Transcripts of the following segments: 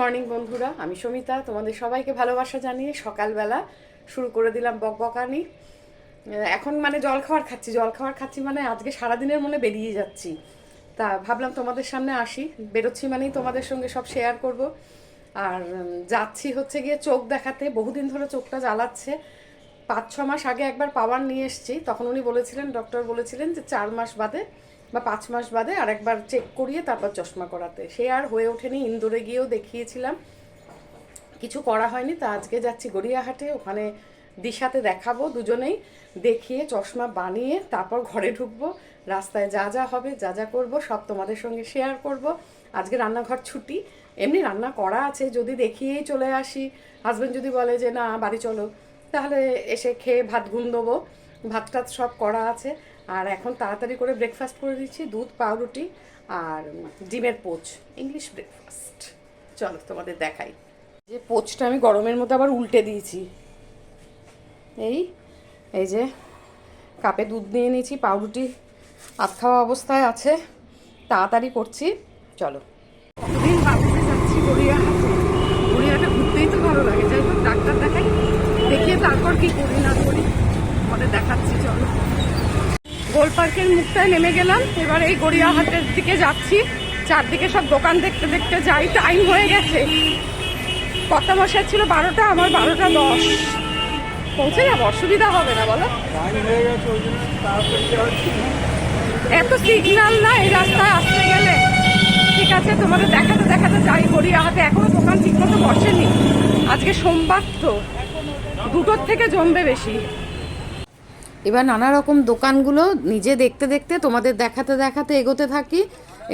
Morning বন্ধুরা, আমি সমিতা। তোমাদের সবাইকে ভালোবাসা জানিয়ে সকালবেলা শুরু করে দিলাম বকবকানি। এখন মানে জল খাওয়ার খাচ্ছি মানে আজকে সারাদিনের মনে বেরিয়ে যাচ্ছি। তা ভাবলাম তোমাদের সামনে আসি, বেরোচ্ছি মানেই তোমাদের সঙ্গে সব শেয়ার করব। আর যাচ্ছি হচ্ছে গিয়ে চোখ দেখাতে। বহুদিন ধরে চোখটা জ্বালাচ্ছে। 5-6 মাস আগে একবার পাওয়ার নিয়ে এসেছি, তখন উনি বলেছিলেন, ডক্টর বলেছিলেন যে 4 মাস বাদে বা 5 মাস বাদে আর একবার চেক করিয়ে তারপর চশমা করাতে। সে আর হয়ে ওঠেনি। ইন্দোরে গিয়েও দেখিয়েছিলাম, কিছু করা হয়নি। তা আজকে যাচ্ছি গড়িয়াহাটে, ওখানে দিশাতে দেখাবো। দুজনেই দেখিয়ে চশমা বানিয়ে তারপর ঘরে ঢুকবো। রাস্তায় যা যা হবে, যা যা করবো সব তোমাদের সঙ্গে শেয়ার করব। আজকে রান্নাঘর ছুটি, এমনি রান্না করা আছে। যদি দেখিয়েই চলে আসি, হাজব্যান্ড যদি বলে যে না বাড়ি চলো, তাহলে এসে খেয়ে ভাত ঘুম দেবো। ভাত টাত সব করা আছে। আর এখন তাড়াতাড়ি করে ব্রেকফাস্ট করে দিচ্ছি, দুধ পাউরুটি আর ডিমের পোচ, ইংলিশ ব্রেকফাস্ট। চলো তোমাদের দেখাই। যে পোচটা আমি গরমের মধ্যে আবার উল্টে দিয়েছি। এই এই যে কাপে দুধ নিয়ে নিয়েছি, পাউরুটি আধ খাওয়া অবস্থায় আছে। তাড়াতাড়ি করছি, চলো। কতদিন বাড়িতে যাচ্ছি গড়িয়াহাটে। গড়িয়াহাটে ঘুরতেই তো ভালো লাগে। যাই হোক, ডাক্তার দেখাই, দেখিয়ে তারপর কি করি না করি আমাদের দেখাচ্ছি। চলো, গোল পার্কের মুখটায় নেমে গেলাম। এবার এই গড়িয়াহাটের দিকে যাচ্ছি। চারদিকে সব দোকান দেখতে দেখতে যাই। টাইম হয়ে গেছে। কত বসার ছিল 12টা, আমার 12টা 10। পৌঁছে যাবো, অসুবিধা হবে না বলো? এত সিগন্যাল না এই রাস্তায় আসতে গেলে। ঠিক আছে, তোমাদের দেখাতে দেখাতে যাই গড়িয়াহাটে। এখনো দোকান ঠিক মতো বসেনি। আজকে সোমবার তো 2টোর থেকে জমবে বেশি। এবার নানা রকম দোকানগুলো নিজে দেখতে দেখতে তোমাদের দেখাতে দেখাতে এগোতে থাকি।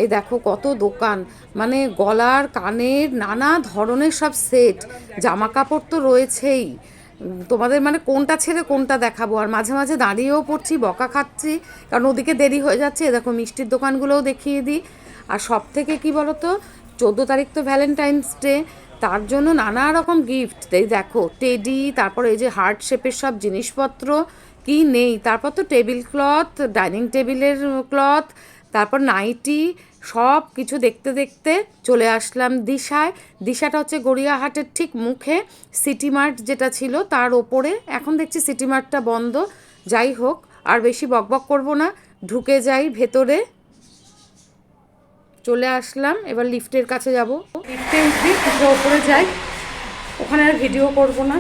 এই দেখো কত দোকান, মানে গলার কানের নানা ধরনের সব সেট, জামা কাপড় তো রয়েছেই। তোমাদের মানে কোনটা ছেড়ে কোনটা দেখাবো। আর মাঝে মাঝে দাঁড়িয়েও পড়ছি, বকা খাচ্ছি, কারণ ওদিকে দেরি হয়ে যাচ্ছে। দেখো মিষ্টির দোকানগুলোও দেখিয়ে দিই। আর সব থেকে কী বলো তো, 14 তারিখ তো ভ্যালেন্টাইন্স ডে, তার জন্য নানা রকম গিফট। এই দেখো টেডি, তারপর এই যে হার্ট শেপের সব জিনিসপত্র, কি নেই। তারপর তো টেবিল ক্লথ, ডাইনিং টেবিলের ক্লথ, তারপর নাইটি, সব কিছু দেখতে দেখতে চলে আসলাম দিশায়। দিশাটা হচ্ছে গড়িয়াহাটের ঠিক মুখে। সিটি মার্ট যেটা ছিল তার ওপরে। এখন দেখছি সিটি মার্টটা বন্ধ। যাই হোক, আর বেশি বকবক করব না, ঢুকে যাই ভেতরে। চলে আসলাম, এবার লিফটের কাছে যাব। লিফটে উঠি, ওপরে যাই, ওখানে আর ভিডিও করব না।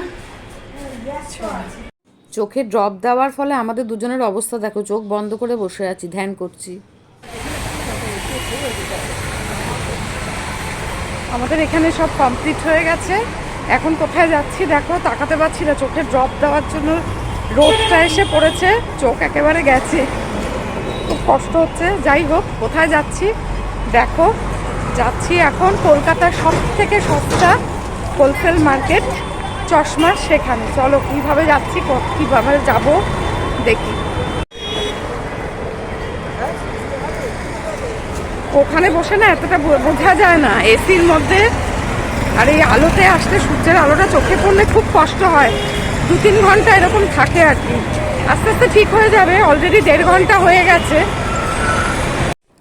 চোখে ড্রপ দেওয়ার ফলে আমাদের দুজনের অবস্থা দেখো, চোখ বন্ধ করে বসে আছি, ধ্যান করছি। আমাদের এখানে সব কমপ্লিট হয়ে গেছে। এখন কোথায় যাচ্ছি দেখো, তাকাতে পারছি না, চোখে ড্রপ দেওয়ার জন্য রোদটা এসে পড়েছে, চোখ একেবারে গেছে, খুব কষ্ট হচ্ছে। যাই হোক, কোথায় যাচ্ছি দেখো, যাচ্ছি এখন কলকাতার সব থেকে সস্তা হোলসেল মার্কেট চশমা, সেখানে। চলো কীভাবে যাচ্ছি, কীভাবে যাব দেখি। ওখানে বসে না এতটা বোঝা যায় না এসির মধ্যে, আর এই আলোতে আসলে সূর্যের আলোটা চোখে পড়লে খুব কষ্ট হয়। 2-3 ঘন্টা এরকম থাকে আর কি। আস্তে আস্তে ঠিক হয়ে যাবে, অলরেডি 1.5 ঘন্টা হয়ে গেছে।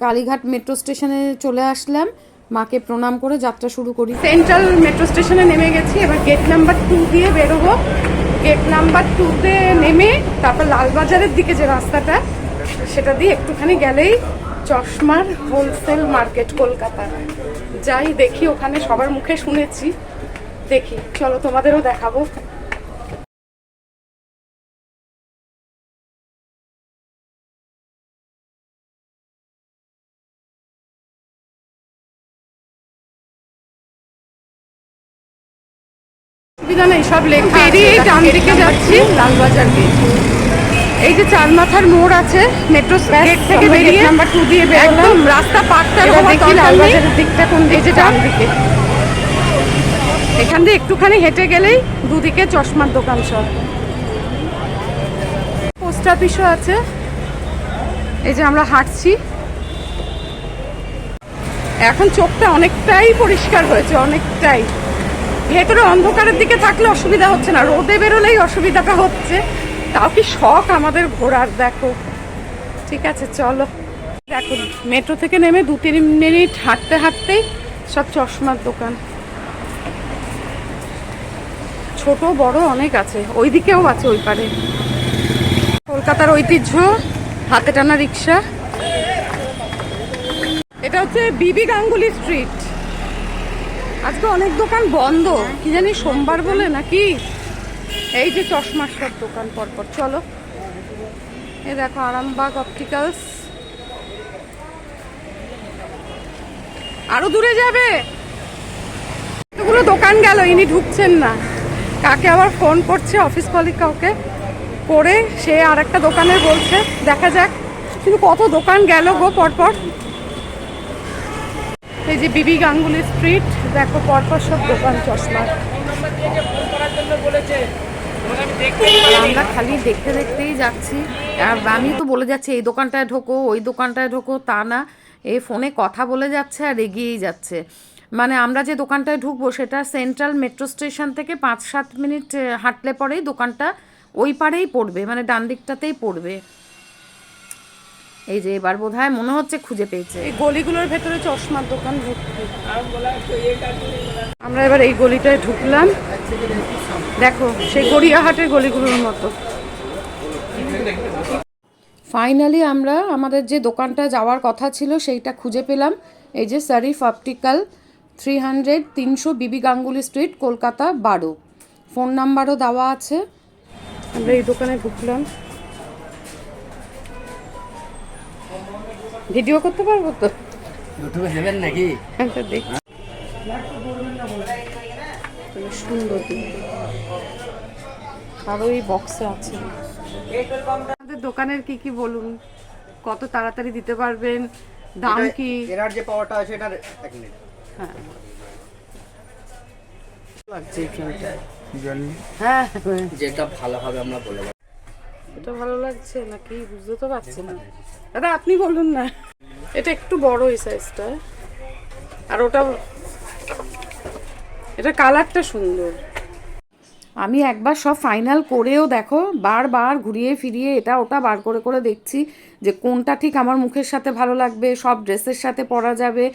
কালীঘাট মেট্রো স্টেশনে চলে আসলাম, মাকে প্রণাম করে যাত্রা শুরু করি। সেন্ট্রাল মেট্রো স্টেশনে নেমে গেছি। এবার গেট নাম্বার 2 দিয়ে বেরোবো। গেট নাম্বার 2-তে নেমে তারপর লালবাজারের দিকে যে রাস্তাটা, সেটা দিয়ে একটুখানি গেলেই চশমার হোলসেল মার্কেট কলকাতার। যাই দেখি, ওখানে সবার মুখে শুনেছি, দেখি। চলো তোমাদেরও দেখাবো। সুবিধা নেই, সব লেখা। বেরিয়ে ডান দিকে যাচ্ছি, লালবাজার গেট। এই যে চার মাথার মোড় আছে, মেট্রো গেট থেকে বেরিয়ে নাম্বার 2 দিয়ে একদম রাস্তা পাকটা দেখি লালবাজারের দিকটা কোন দিকে। যে ডান দিকে, এখান দিয়ে একটুখানি হেঁটে গেলেই দুদিকে চশমার দোকান সব। পোস্ট অফিসও আছে। এই যে আমরা হাঁটছি, এখন চোখটা অনেকটাই পরিষ্কার হয়েছে, অনেকটাই। ভেতরে অন্ধকারের দিকে থাকলে অসুবিধা হচ্ছে না, রোদে বেরোলেই অসুবিধাটা হচ্ছে। তাও কি শখ আমাদের ঘোরার, দেখো। ঠিক আছে, চলো। দেখো মেট্রো থেকে নেমে 2-3 মিনিট হাঁটতে হাঁটতেই সব চশমার দোকান। ছোট বড় অনেক আছে, ওই দিকেও আছে ওই পারে। কলকাতার ঐতিহ্য হাতে টানা রিক্সা। এটা হচ্ছে বিবি গাঙ্গুলি স্ট্রিট। আজকে অনেক দোকান বন্ধ, কি জানি সোমবার বলে নাকি। এই যে চশমার সব দোকান পরপর। চলো, এই দেখো আরামবাগ অপটিক্যালস। আরো দূরে যাবে, এতগুলো দোকান গেল, ইনি ঢুকছেন না। কাকে আবার ফোন করছে, অফিস কলিগ কাউকে করে, সে আর একটা দোকানে বলছে, দেখা যাক। কিন্তু কত দোকান গেল গো পরপর। এই যে বিবি গাঙ্গুলি স্ট্রিট, দেখো পরপর সব দোকান চশমা। আমরা খালি দেখতে দেখতেই যাচ্ছি। আর আমি তো বলে যাচ্ছি এই দোকানটায় ঢোকো, ওই দোকানটায় ঢোকো, তা না, এই ফোনে কথা বলে যাচ্ছে আর এগিয়েই যাচ্ছে। মানে আমরা যে দোকানটায় ঢুকবো সেটা সেন্ট্রাল মেট্রো স্টেশন থেকে 5-7 মিনিট হাঁটলে পরেই দোকানটা ওই পারেই পড়বে, মানে ডান দিকটাতেই পড়বে। এই যে এবার বোধহয় মনে হচ্ছে খুঁজে পেয়েছে। এই গলিগুলোর ভেতরে চশমার দোকান ভর্তি। আমরা এবার এই গলিটায় ঢুকলাম, দেখো সেই গড়িয়াহাটের গলিগুলোর মতো। ফাইনালি আমরা আমাদের যে দোকানটা যাওয়ার কথা ছিল সেইটা খুঁজে পেলাম। এই যে শরীফ অপটিক্যাল, 300 বিবি গাঙ্গুলি স্ট্রিট, কলকাতা 12। ফোন নাম্বারও দেওয়া আছে। আমরা এই দোকানে ঢুকলাম। ভিডিও করতে পারবো তো? ইউটিউবে দেবেন নাকি? দেখি সুন্দর, আরো এই বক্সে আছে। আমাদের দোকানের কি কি বলুন, কত তাড়াতাড়ি দিতে পারবেন, দাম কি? এর যে পাওয়ারটা আছে এটা 1 মিনিট। হ্যাঁ লাগছে এইখানটা। জানি হ্যাঁ, যেটা ভালো হবে আমরা বলে দেব। এটা ভালো লাগছে নাকি বুঝতে তো পারছি না। দাদা আপনি বলুন না। এটা একটু বড় এই সাইজটা, আর ওটা, এটা কালারটা সুন্দর। আমি একবার সব ফাইনাল করেও দেখো বারবার ঘুরিয়ে ফিরিয়ে এটা ওটা বার করে করে দেখছি যে কোনটা ঠিক আমার মুখের সাথে ভালো লাগবে, সব ড্রেসের সাথে পরা যাবে।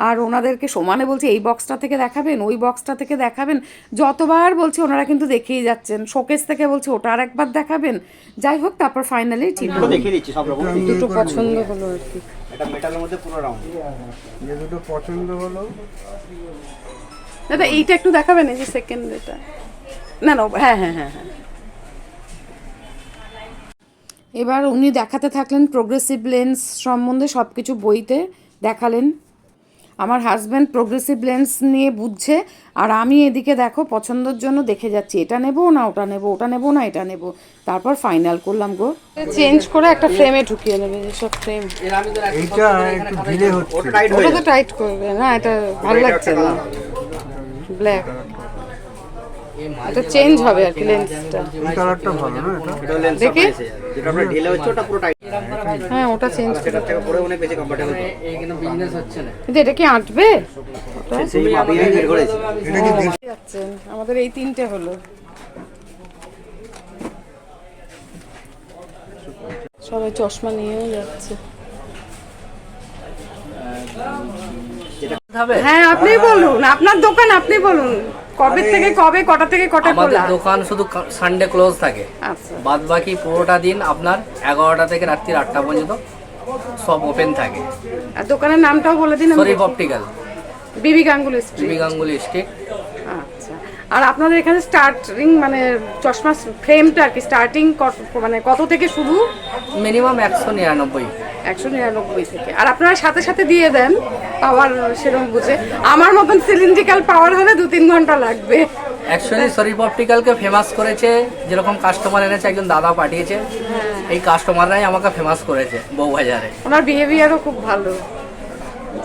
আর ওনাদেরকে সমানে বলছি এই বক্সটা থেকে দেখাবেন, ওই বক্সটা থেকে দেখাবেন, যতবার বলছি ওনারা কিন্তু দেখিয়ে যাচ্ছেন। শোকেস থেকে বলছি ওটা আর একবার দেখাবেন। যাই হোক, তারপর ফাইনালি ঠিক হলো, দেখিয়ে দিচ্ছি সব রকম। দুটো পছন্দ হলো আর কি। এটা মেটালের মধ্যে পুরো রাউন্ড, যে দুটো পছন্দ হলো। দাদা এইটা একটু দেখাবেন, এই যে সেকেন্ড এটা। না না, হ্যাঁ হ্যাঁ হ্যাঁ হ্যাঁ। এবার উনি দেখাতে থাকলেন প্রোগ্রেসিভ লেন্স সম্বন্ধে সব কিছু বইতে দেখালেন। আমার হাজব্যান্ড প্রোগ্রেসিভ লেন্স নিয়ে বুঝছে, আর আমি এদিকে দেখো পছন্দের জন্য দেখে যাচ্ছি, এটা নেবো না ওটা নেবো, ওটা নেবো না এটা নেবো। তারপর ফাইনাল করলাম গো। চেঞ্জ করে একটা ফ্রেমে ঢুকিয়ে নেবে, যেসব ফ্রেম। এইটা একটু ঢিলে হচ্ছে, ওটা তো টাইট করবে না, এটা ভালো লাগছে না, ব্ল্যাক। এটা চেঞ্জ হবে আর কি লেন্সটা। এই কালারটা ভালো না, এটা লেন্স দেখি যেটা আমরা ঢিলে হচ্ছে ওটা পুরো টাইট। হ্যাঁ ওটা চেঞ্জ সেটা থেকে পরে অনেক বেশি কমফোর্টেবল। এই কিন্তু বিজনেস হচ্ছে না, কিন্তু এটা কি আঁটবে? ওটা সেই ভাবিয়ে বের করেছি। এটা কি যাচ্ছেন? আমাদের এই তিনটে হলো। সবাই চশমা নিয়েও যাচ্ছে। হ্যাঁ আপনি বলুন, আপনার দোকান আপনি বলুন, কবে থেকে কবে, কটা থেকে কটা খোলা? আমাদের দোকান শুধু সানডে ক্লোজ থাকে, আচ্ছা। বাদ বাকি পুরোটা দিন আপনার 11টা থেকে রাত্রি 8টা পর্যন্ত সব ওপেন থাকে। আর দোকানের নামটাও বলে দিন। শরীফ অপটিক্যাল, বিবি গাঙ্গুলি স্ট্রিট। বিবি গাঙ্গুলি স্ট্রিট। আচ্ছা। আর আপনাদের এখানে স্টার্টিং মানে চশমা ফ্রেমটা আর কি স্টার্টিং মানে কত থেকে শুরু? মিনিমাম 199। 199 থেকে। আর আপনারা সাথে সাথে দিয়ে দেন পাওয়ার সেরকম বুঝে? আমার মতন সিলিন্ড্রিক্যাল পাওয়ার হলে 2-3 ঘন্টা লাগবে। অ্যাকচুয়ালি শরীফ অপটিক্যালকে ফেমাস করেছে, যেরকম কাস্টমার এনেছে একজন দাদা পাঠিয়েছে, এই কাস্টমাররাই আমাকে ফেমাস করেছে বউবাজারে। ওনার বিহেভিয়ারও খুব ভালো।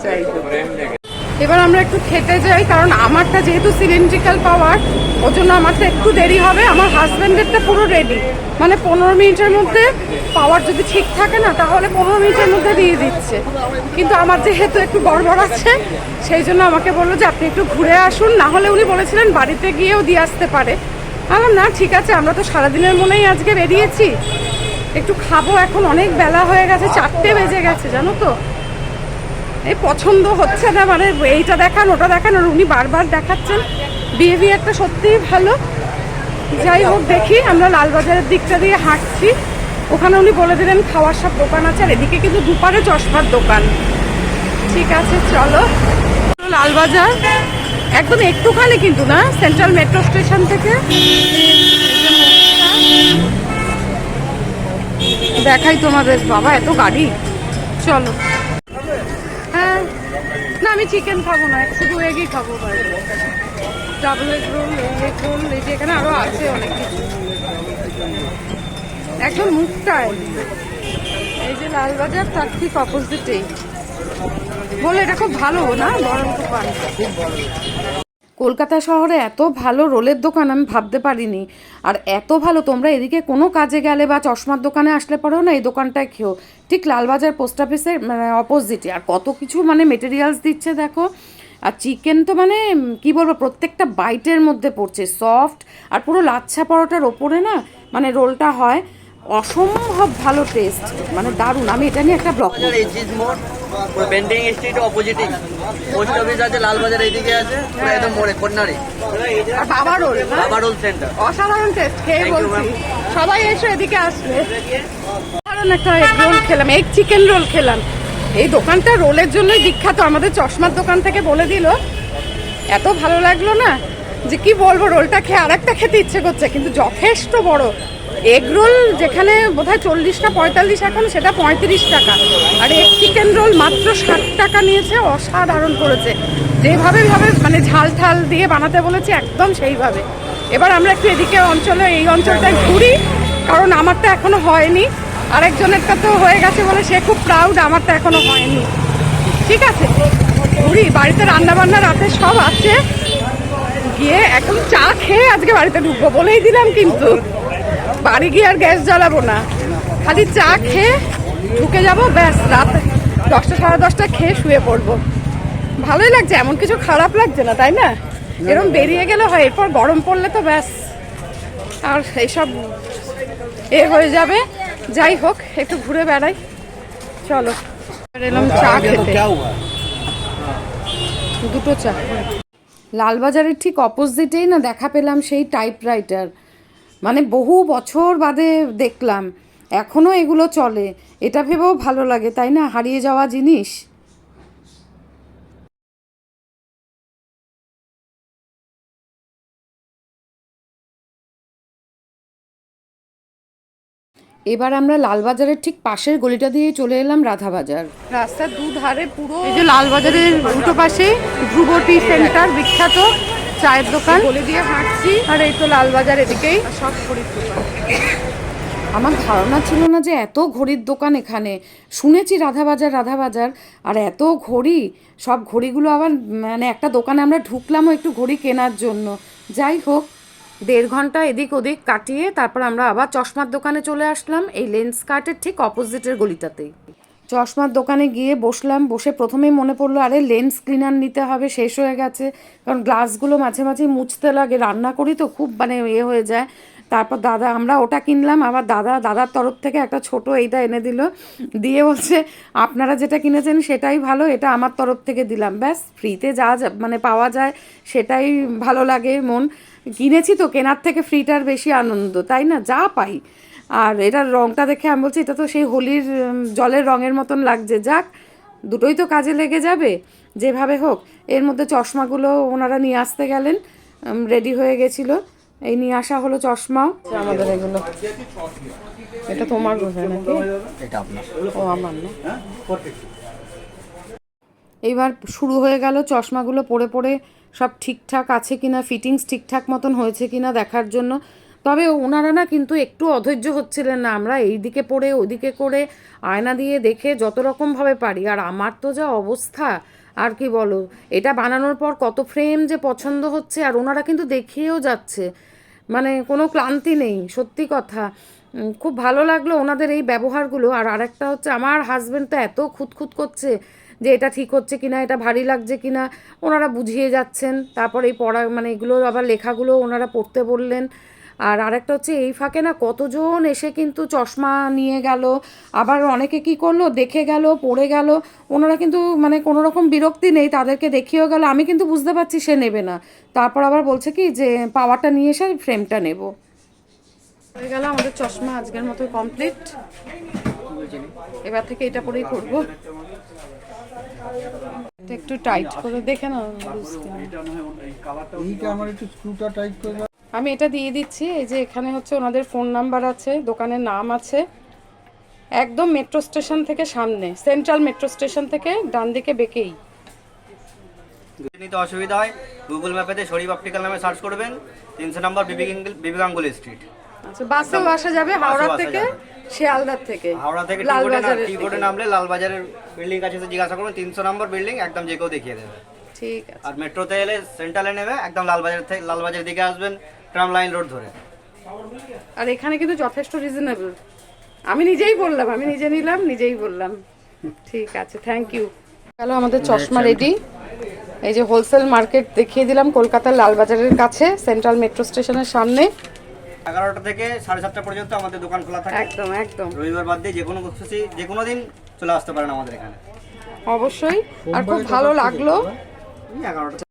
যাই হোক, এবার আমরা একটু খেতে যাই, কারণ আমারটা যেহেতু সিলিন্ড্রিক্যাল পাওয়ার, ওর জন্য আমারটা একটু দেরি হবে। আমার হাজব্যান্ডেরটা পুরো রেডি, মানে 15 মিনিটের মধ্যে পাওয়ার যদি ঠিক থাকে না তাহলে 15 মিনিটের মধ্যে দিয়ে দিচ্ছে। কিন্তু আমার যেহেতু একটু গড়বড় আছে, সেই জন্য আমাকে বললো যে আপনি একটু ঘুরে আসুন, না হলে উনি বলেছিলেন বাড়িতে গিয়েও দিয়ে আসতে পারে। আমার না ঠিক আছে, আমরা তো সারাদিনের মনেই আজকে বেরিয়েছি, একটু খাবো। এখন অনেক বেলা হয়ে গেছে, 4টে বেজে গেছে জানো তো। এই পছন্দ হচ্ছে না, মানে এইটা দেখান ওটা দেখান, আর উনি বারবার দেখাচ্ছেন। বিহেভিয়ারটা সত্যিই ভালো। যাই হোক, দেখি আমরা লালবাজারের দিকটা দিয়ে হাঁটছি। ওখানে উনি বলে দিলেন খাওয়ার সব দোকান আছে, আর এদিকে কিন্তু দুপারে চশমার দোকান। ঠিক আছে, চলো। লালবাজার একদম একটুখানি কিন্তু না, সেন্ট্রাল মেট্রো স্টেশন থেকে। দেখাই তোমাদের, বাবা এত গাড়ি। চলো। হ্যাঁ, না আমি চিকেন খাবো না, শুধু এগই খাবো। Double egg roll, egg roll, এই যে এখানে আরো আছে অনেক কিছু। একদম মুখটায় এই যে লালবাজার, তার ঠিক অপোজিটেই। বলে এটা খুব ভালো না, বরং দোকান। কলকাতা শহরে এত ভালো রোলের দোকান আমি ভাবতে পারিনি। আর এত ভালো, তোমরা এদিকে কোনো কাজে গেলে বা চশমার দোকানে আসলে পরেও না এই দোকানটায় খেও। ঠিক লালবাজার পোস্ট অফিসের অপোজিটে। আর কত কিছু মানে মেটেরিয়ালস দিচ্ছে দেখো। আর চিকেন তো মানে কি বলবো, প্রত্যেকটা বাইটের মধ্যে পড়ছে, সফট। আর পুরো লাচ্ছা পরোটার ওপরে না মানে রোলটা হয়, অসম্ভব ভালো টেস্ট, মানে দারুণ। আমি এটা নিয়ে একটা ব্লগ করব। পেন্টিং স্ট্রিট অপোজিটে পোস্ট অফিস আছে, লালবাজার এইদিকে আছে, একদম মোড়ে কর্নারে। আর বাবা রোল, বাবা রোল সেন্টার, অসাধারণ টেস্ট, খেয়ে বলছি। সবাই এসে এদিকে আসবে। অসাধারণ একটা এগ রোল খেলাম, এগ চিকেন রোল খেলাম। এই দোকানটা রোলের জন্যই বিখ্যাত, আমাদের চশমার দোকান থেকে বলে দিল। এত ভালো লাগলো না যে কি বলবো, রোলটা খেয়ে আরেকটা খেতে ইচ্ছে করছে, কিন্তু যথেষ্ট বড়। এগ রোল যেখানে বোধহয় 40 না 45 এখন, সেটা 35 টাকা। আর এগ চিকেন রোল মাত্র 60 টাকা নিয়েছে। অসাধারণ করেছে, যেভাবে মানে ঝাল ঠাল দিয়ে বানাতে বলেছে একদম সেইভাবে। এবার আমরা একটু এদিকে অঞ্চলে, এই অঞ্চলটায় ঘুরি, কারণ আমারটা এখনো হয়নি। আরেকজনেরটা তো হয়ে গেছে বলে সে খুব প্রাউড, আমারটা এখনো হয়নি। ঠিক আছে, ঘুরি। বাড়িতে রান্না বান্না রাতে সব আছে, গিয়ে এখন চা খেয়ে আজকে বাড়িতে ঢুকবো বলেই দিলাম, কিন্তু বাড়ি গিয়ে আর গ্যাস জ্বালাবো না, খালি চা খেয়ে ঢুকে যাবো, ব্যাস। রাত 10টা সাড়ে 10টা খেয়ে শুয়ে পড়বো। ভালোই লাগছে, এমন কিছু খারাপ লাগছে না, তাই না? এরকম বেরিয়ে গেলে হয়, এরপর গরম পড়লে তো ব্যাস আর এইসব হয়ে যাবে। যাই হোক, একটু ঘুরে বেড়াই, চলো। এলাম চা খেতে, দুটো চা। লালবাজারের ঠিক অপোজিটেই না দেখা পেলাম সেই টাইপরাইটার, মানে বহু বছর বাদে দেখলাম, এখনও এগুলো চলে। এটা ভেবেও ভালো লাগে, তাই না? হারিয়ে যাওয়া জিনিস। এবার আমরা লালবাজারের ঠিক পাশের গলিটা দিয়ে চলে এলাম রাধাবাজার। রাস্তার দুধারে পুরো এই যে লালবাজারের দুটো পাশে ধ্রুব টি সেন্টার, বিখ্যাত চায়ের দোকান। গলি দিয়ে হাঁটছি, আর এই তো লালবাজার এদিকেই সব ঘড়ির দোকান। আমার ধারণা ছিল না যে এত ঘড়ির দোকান এখানে। শুনেছি রাধাবাজার, আর এত ঘড়ি। সব ঘড়িগুলো আবার মানে একটা দোকানে আমরা ঢুকলামও একটু ঘড়ি কেনার জন্য। যাই হোক, 1.5 ঘন্টা এদিক ওদিক কাটিয়ে তারপর আমরা আবার চশমার দোকানে চলে আসলাম, এই লেন্স কার্টের ঠিক অপোজিটের গলিটাতেই। চশমার দোকানে গিয়ে বসলাম, বসে প্রথমেই মনে পড়লো আরে লেন্স ক্লিনার নিতে হবে, শেষ হয়ে গেছে। কারণ গ্লাসগুলো মাঝে মাঝে মুছতে লাগে, রান্না করি তো খুব মানে হয়ে যায়। তারপর আমরা ওটা কিনলাম, আবার দাদার তরফ থেকে একটা ছোট এইটা এনে দিল, দিয়ে বলছে আপনারা যেটা কিনেছেন সেটাই ভালো, এটা আমার তরফ থেকে দিলাম। ব্যাস, ফ্রিতে যা মানে পাওয়া যায় সেটাই ভালো লাগে। মন কিনেছি তো, কেনার থেকে ফ্রিটার বেশি আনন্দ, তাই না? যা পাই। আর এটার রঙটা দেখে আমি বলছি এটা তো সেই হোলির জলের রঙের মতন লাগছে। যাক, দুটোই তো কাজে লেগে যাবে যেভাবে হোক। এর মধ্যে চশমাগুলো ওনারা নিয়ে আসতে গেলেন, রেডি হয়ে গেছিলো, এই নিয়ে আসা হলো চশমাও আমাদের। এগুলো এটা তোমার বোঝায় নাকি? এটা আপনার। ও আমার না। এইবার শুরু হয়ে গেল চশমাগুলো পরে পরে সব ঠিকঠাক আছে কিনা, ফিটিংস ঠিকঠাক মতন হয়েছে কিনা দেখার জন্য। তবে ওনারা না কিন্তু একটু অধৈর্য হচ্ছিলেন না। আমরা এইদিকে পড়ে ওদিকে করে আয়না দিয়ে দেখে যত রকমভাবে পারি। আর আমার তো যা অবস্থা, আর কি বলো, এটা বানানোর পর কত ফ্রেম যে পছন্দ হচ্ছে, আর ওনারা কিন্তু দেখিয়েও যাচ্ছে, মানে কোনো ক্লান্তি নেই। সত্যি কথা, খুব ভালো লাগলো ওনাদের এই ব্যবহারগুলো। আর আরেকটা হচ্ছে, আমার হাজব্যান্ড তো এত খুঁতখুত করছে যে এটা ঠিক হচ্ছে কিনা, এটা ভারী লাগছে কিনা, ওনারা বুঝিয়ে যাচ্ছেন। তারপর এই পড়া মানে এগুলো আবার লেখাগুলো ওনারা পড়তে বললেন। আর আরেকটা হচ্ছে এই ফাঁকে না কতজন এসে কিন্তু চশমা নিয়ে গেল, আবার অনেকে কি করলো দেখে গেল, পড়ে গেল, ওনারা কিন্তু মানে কোনো রকম বিরক্তি নেই, তাদেরকে দেখিয়েও গেল, আমি কিন্তু বুঝতে পারছি সে নেবে না, তারপর আবার বলছে কি যে পাওয়ারটা নিয়ে এসে ফ্রেমটা নেব। হয়ে গেল আমাদের চশমা আজকের মতো কমপ্লিট। এবার থেকে এটা পরেই করবো। এটা একটু টাইট করে দেখে না, এইটা আমার একটু স্ক্রুটা টাইট করে দাও। আমি এটা দিয়ে দিচ্ছি। এই যে এখানে হচ্ছে ওনাদের ফোন নাম্বার আছে, দোকানের নাম আছে, একদম মেট্রো স্টেশন থেকে সামনে, সেন্ট্রাল মেট্রো স্টেশন থেকে ডান দিকে বেঁকেই। নিতে অসুবিধা হয় গুগল ম্যাপেতে শরীফ অপটিক্যাল নামে সার্চ করবেন, 300 নম্বর বিবি গাঙ্গুলি স্ট্রিট। আচ্ছা, বাসেও আসা যাবে হাওড়া থেকে, শিয়ালদার থেকে, হাওড়া থেকে লালবাজারের টি বোর্ডে নামলে লালবাজারের বিল্ডিং কাছে এসে জিজ্ঞাসা করবেন, 300 নম্বর বিল্ডিং, একদম যে কেউ দেখিয়ে দেবে। ঠিক আছে। আর মেট্রোতে এলে সেন্ট্রালে নেমে একদম লালবাজারের দিকে আসবেন, ট্রাম লাইন রোড ধরে। আর এখানে কিন্তু যথেষ্ট রিজনেবল, আমি নিজেই বললাম, আমি নিজে নিলাম, নিজেই বললাম। ঠিক আছে, থ্যাংক ইউ। হ্যালো, আমাদের চশমা রেডি। এই যে হোলসেল মার্কেট দেখিয়ে দিলাম, কলকাতার লালবাজারের কাছে, সেন্ট্রাল মেট্রো স্টেশনের সামনে। 11টা থেকে 7:30 পর্যন্ত আমাদের দোকান খোলা থাকে। একদম একদম, রবিবার বাদ দিয়ে যে কোনো দিন চলে আসতে পারেন আমাদের এখানে। অবশ্যই। আর খুব ভালো লাগলো। 11টা।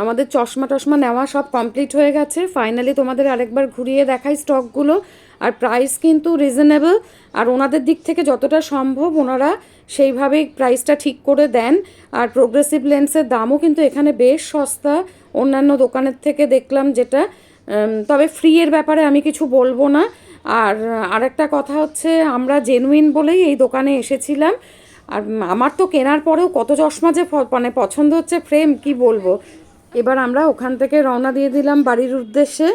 আমাদের চশমা টশমা নেওয়া সব কমপ্লিট হয়ে গেছে। ফাইনালি তোমাদের আরেকবার ঘুরিয়ে দেখাই স্টকগুলো। আর প্রাইস কিন্তু রিজনেবল, আর ওনাদের দিক থেকে যতটা সম্ভব ওনারা সেইভাবেই প্রাইসটা ঠিক করে দেন। আর প্রোগ্রেসিভ লেন্সের দামও কিন্তু এখানে বেশ সস্তা অন্যান্য দোকানের থেকে দেখলাম যেটা। তবে ফ্রি এর ব্যাপারে আমি কিছু বলবো না। আর আরেকটা কথা হচ্ছে, আমরা জেনুইন বলেই এই দোকানে এসেছিলাম। আর আমার তো কেনার পরেও কত চশমা যে মানে পছন্দ হচ্ছে, ফ্রেম কি বলবো। এবার আমরা ওখান থেকে রওনা দিয়ে দিলাম বাড়ির উদ্দেশ্যে।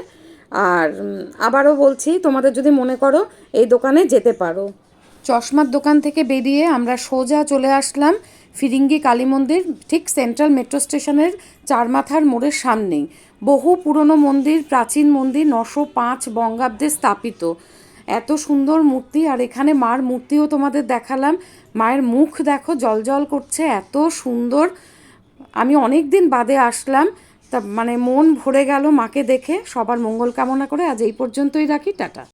আর আবারও বলছি, তোমাদের যদি মনে করো এই দোকানে যেতে পারো। চশমার দোকান থেকে বেরিয়ে আমরা সোজা চলে আসলাম ফিরিঙ্গি কালী মন্দির, ঠিক সেন্ট্রাল মেট্রো স্টেশনের চারমাথার মোড়ের সামনেই। বহু পুরনো মন্দির, প্রাচীন মন্দির, 905 বঙ্গাব্দে স্থাপিত। এত সুন্দর মূর্তি, আর এখানে মার মূর্তিও তোমাদের দেখালাম। মায়ের মুখ দেখো জ্বলজ্বল করছে, এত সুন্দর। আমি অনেক দিন বাদে আসলাম, তা মানে মন ভরে গেল মাকে দেখে। সবার মঙ্গল কামনা করে আজ এই পর্যন্তই রাখি, টাটা।